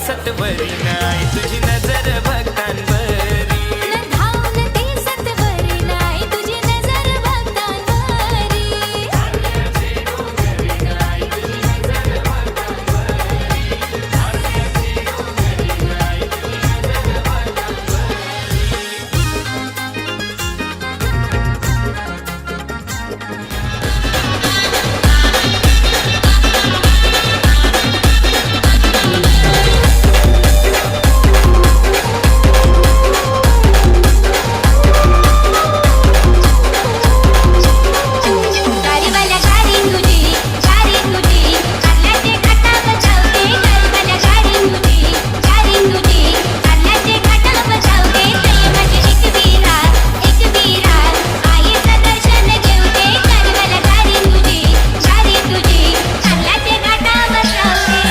सत्वरी नाही तुझी नजर भक्तांवरी न धावून ती सत्वरी नाही तुझी नजर भक्तांवरी गारीवाल्या गाडी तुझी कारल्याचे घाटा बजावते गारीवाल्या गाडी तुझी कारल्याचे घाटा बजावते तई माझी एक वीरा आईचं दर्शन घेवते गारीवाल्या गाडी तुझी कारल्याचे घाटा बजावते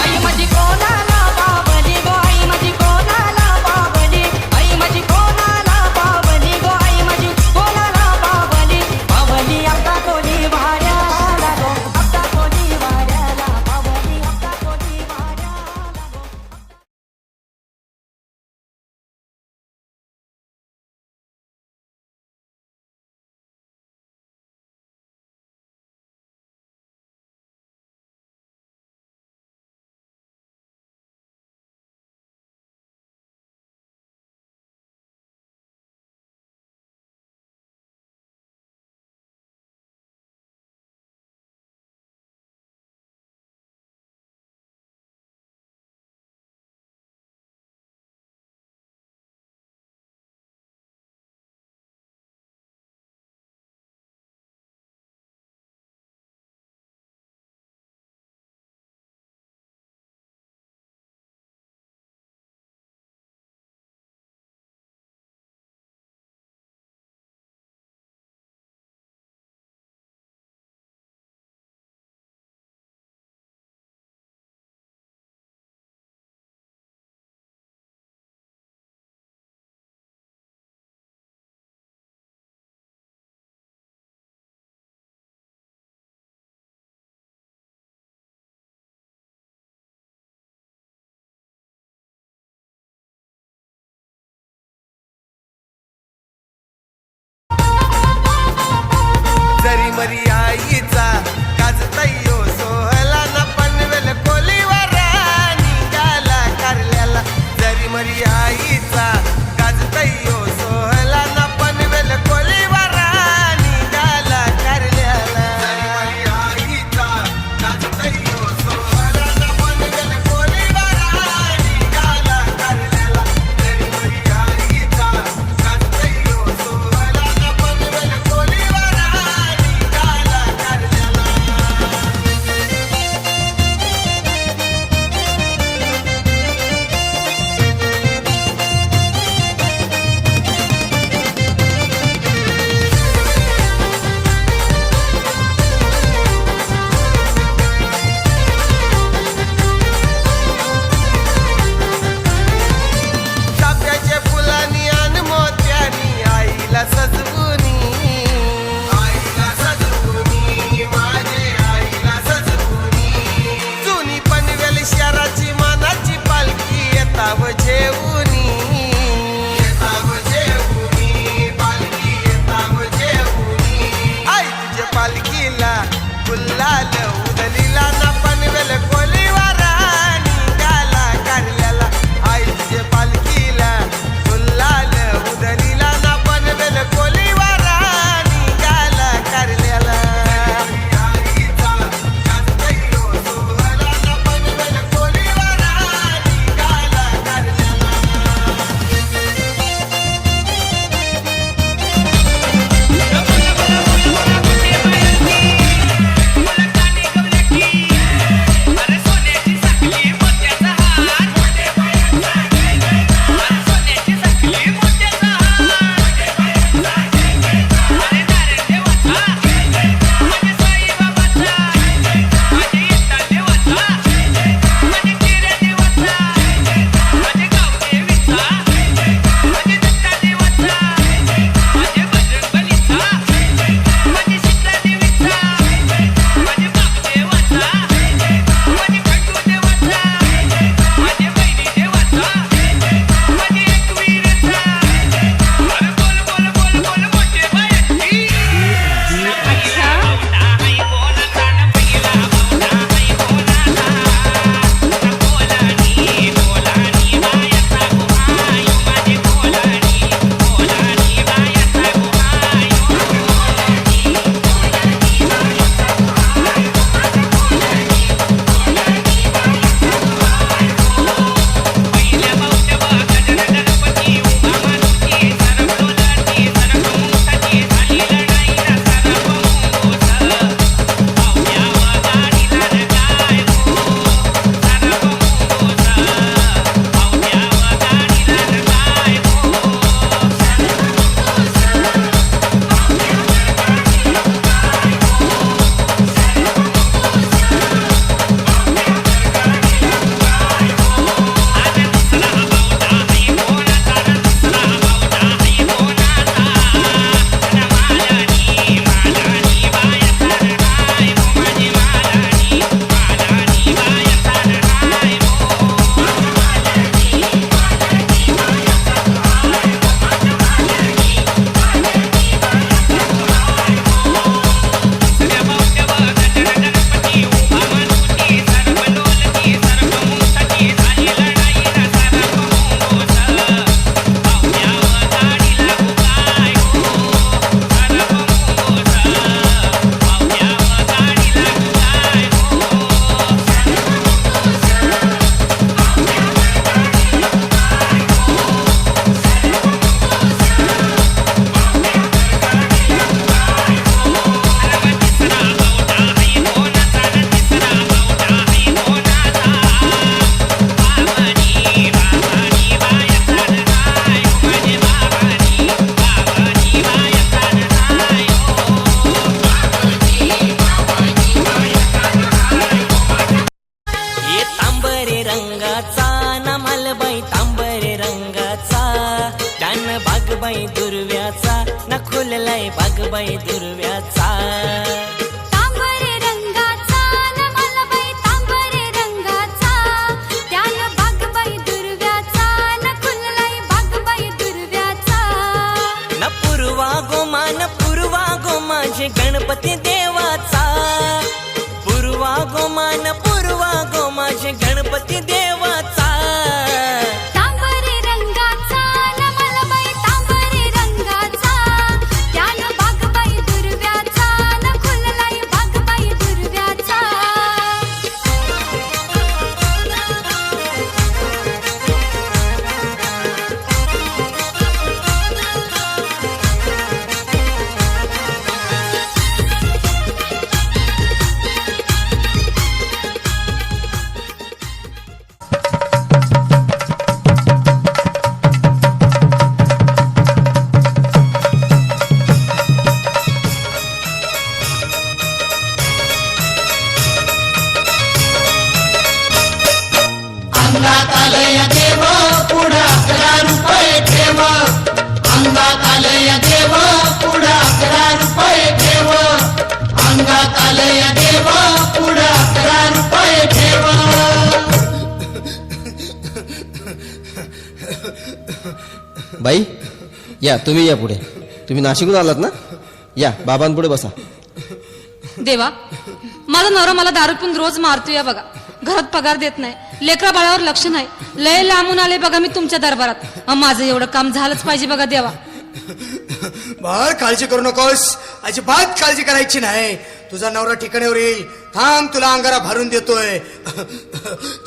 आई माझी कोणाला बाबली गो आई माझी कोणाला बाबली आई माझी कोणाला बाबली गो आई माझी कोणाला बाबली बाबली आता कोणी वाऱ्याला गो आता कोणी वाऱ्याला बाबली आता कोणी वाऱ्याला गो जरी मरी आईचा गाजतयो सोहला न पनवेल कोलीवारा निघाला कारल्याला जरी मरी आईचा गाजतयो सोहला न पनवेल कोलीवारा निघाला कारल्याला जरी मरी आईचा गाजतयो सोहला न पनवेल कोलीवारा निघाला कारल्याला जरी मरी आईचा गाजतयो सोहला न पनवेल कोलीवारा निघाला कारल्याला जेवूनी आई तुझ्या पालखीला गुल्लाल उधलीला ना पनवेल कोलीवर निघाला कारल्याला आई तुझ्या पालखीला गुल्लाल उधलीला ना पनवेल कोलीवर निघाला कारल्याला बागबाई दुर्व्याचा ना खुललाय बागबाई दुर्व्याचा तांबरे रंगाचा न मलबाई तांबरे रंगाचा त्यानं बागबाई दुर्व्याचा न खुललाय बागबाई दुर्व्याचा न पूर्वा गो माझे गणपती देवाचा पूर्वा गो माझे गणपती देवाचा तांबरे रंगाचा न मलबाई तांबरे रंगाचा त्यानं बागबाई दुर्व्याचा न खुललाय बागबाई दुर्व्याचा बाई या, तुम्ही या पुढे. तुम्ही नाशिकहून आलात ना? या बाबांपुढे बसा. देवा, माझा नवरा मला दारू पिऊन रोज मारतोय बघा. घरात पगार देत नाही, लेकरा बाळावर लक्ष नाही. लय लांबून आले बघा मी तुमच्या दरबारात. माझं एवढं काम झालंच पाहिजे बघा देवा. बाळ काळजी करू नकोस, अजिबात काळजी करायची नाही. तुझा नवरा ठिकाणीवर येईल. थांब, तुला अंगारा भरून देतोय.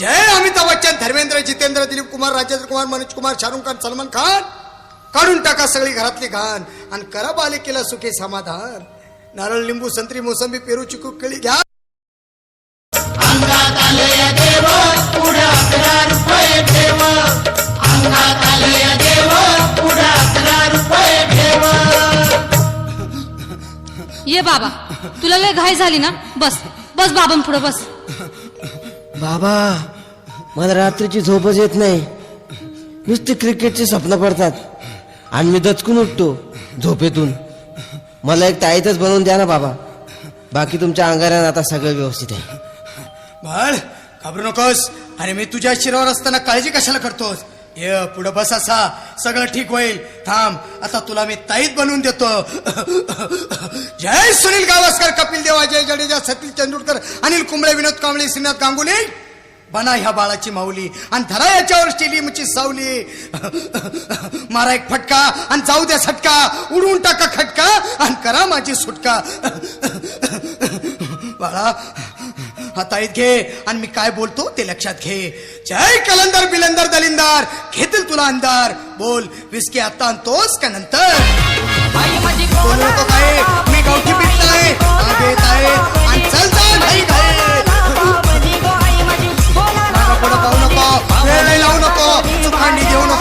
जय अमिताभ बच्चन, धर्मेंद्र, जितेंद्र, दिलीप कुमार, राजेंद्र कुमार, मनोज कुमार, शाहरुख खान, सलमान खान. काढून टाका सगळी घरातली घाण आणि करा बालिकेला सुखी समाधान. नारळ, लिंबू, संत्री, मोसंबी, पेरू, चिकू, केळी घ्या. ये बाबा, तुला लय घाई झाली ना? बस बस बाबां पुढे बस. बाबा, मला रात्रीची झोपच येत नाही. नुसते क्रिकेटचे स्वप्न पडतात आणि मी दचकून उठतो झोपेतून. मला एक ताईतच बनवून द्या ना बाबा. बाकी तुमच्या अंगाऱ्यानं आता सगळं व्यवस्थित आहे. बाळ घाबरू नकोस. अरे मी तुझ्या शिरावर असताना काळजी कशाला करतोस? ये पुढं बस, असा सगळं ठीक होईल. थांब, आता तुला मी ताईत बनवून देतो. जय सुनील गावस्कर, कपिल देव, अजय जडेजा, सतीश तेंडुलकर, अनिल कुंबळे, विनोद कांबळे, श्रीनाथ गांगुली. बना ह्या बाळाची माऊली आणि धरा याच्यावर स्टेडियमची सावली. मारा एक फटका आणि जाऊ द्या सटका. उडवून टाका खटका आणि करा माझी सुटका. बाळा आता घे आणि मी काय बोलतो ते लक्षात घे. जय कलंदर, बिलंदर, दलिंदार, घेतील तुला अंधार. बोल, विस्की आता आणतोस का नंतर? आई माझी बोलू नको काय, मी गावठी पीठ आहे. आगे येत आहे आणि चल जा घाई घाई. बावली गो आई माझी मागं पुढं पाहू नको, वेळ लावू नको, चुकांडी देऊ नको.